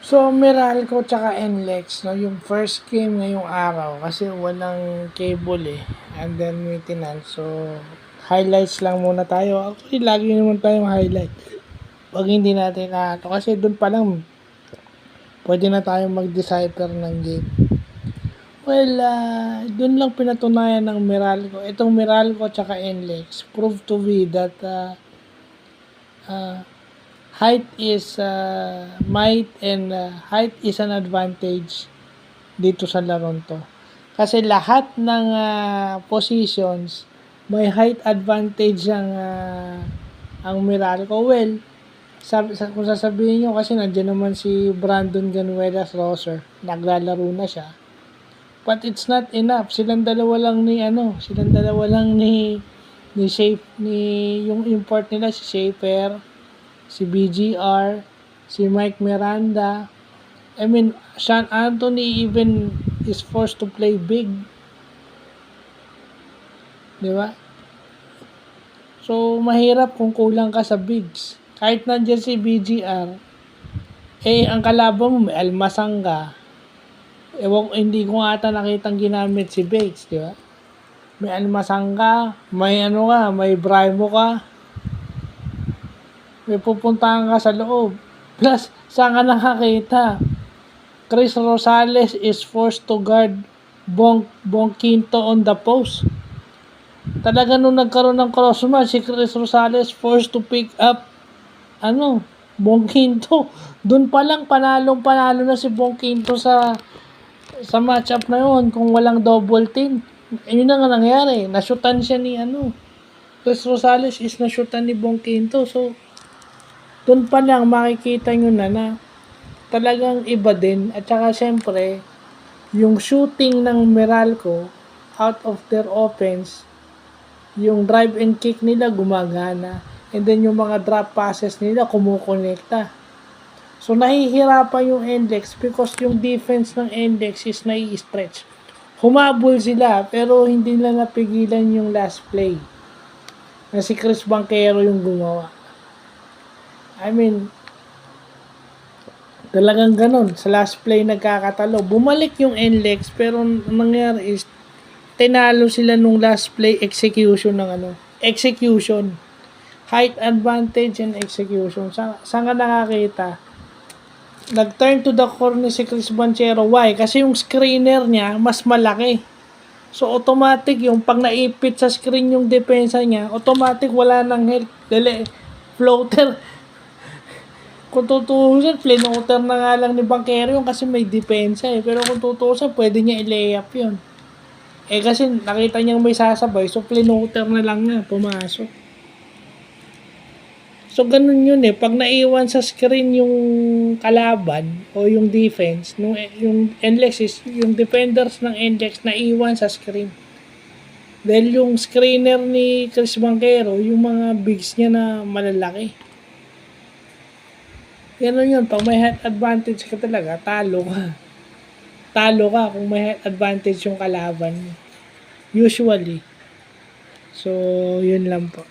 So, Meralco tsaka NLEX, no, yung first game ngayong araw kasi walang cable and then maintenance. So, highlights lang muna tayo. Actually, lagi naman tayong highlight. Pag hindi natin kasi doon pa lang pwede na tayong mag-decipher ng game. Well, doon lang pinatunayan ng Meralco. Itong Meralco tsaka NLEX proved to be that height is might and height is an advantage dito sa laron to. Kasi lahat ng positions may height advantage ang Meralco. Well, kung sasabihin nyo kasi nandiyan naman si Brandon Ganuelas Roser, naglalaro na siya. But it's not enough. Silang dalawa lang ni yung import nila si Schaefer, si BGR, si Mike Miranda. I mean, Sean Anthony even is forced to play big. Di ba? So, mahirap kung kulang ka sa bigs. Kahit nandiyan si BGR, ang kalaban mo may Almasanga. Hindi ko ata nakitang ginamit si Bakes, di ba? May Almasanga, may may Brimo ka. May pupuntahan ka sa loob. Plus, saan ka nakakita? Chris Rosales is forced to guard Bong Quinto on the post. Talaga nung nagkaroon ng cross match, si Chris Rosales forced to pick up Bong Quinto. Doon pa lang panalo na si Bong Quinto sa matchup na yun kung walang double team. Yun na nga nangyari. Nashutan siya ni Chris Rosales is nashutan ni Bong Quinto. So, doon pa lang makikita nyo na talagang iba din. At saka syempre, yung shooting ng Meralco out of their offense, yung drive and kick nila gumagana. And then yung mga drop passes nila kumukonekta. So nahihirapan yung NLEX because yung defense ng NLEX is nai-stretch. Humabol sila pero hindi nila napigilan yung last play. Na si Chris Banquero yung gumawa. I mean, talagang ganun. Sa last play nagkakatalo. Bumalik yung NLEX pero nangyari is tinalo sila nung last play execution ng execution. Height advantage and execution. Saan ka nakakita? Nag-turn to the corner si Chris Banchero. Why? Kasi yung screener niya mas malaki. So, automatic yung pag naipit sa screen yung depensa niya, automatic wala nang help. Floater. Kung tutuusin, floater na nga lang ni Banchero yung kasi may depensa Pero kung tutuusin, pwede niya i-layup yun. Kasi nakita niyang may sasabay, so floater na lang nga, pumasok. So, ganun yun Pag naiwan sa screen yung kalaban o yung defense, yung NLEX is, yung defenders ng NLEX naiwan sa screen. Dahil yung screener ni Chris Banchero, yung mga bigs niya na malalaki. Ganun yun. Pag may height advantage ka talaga, talo ka. Talo ka kung may height advantage yung kalaban. Usually. So, yun lang po.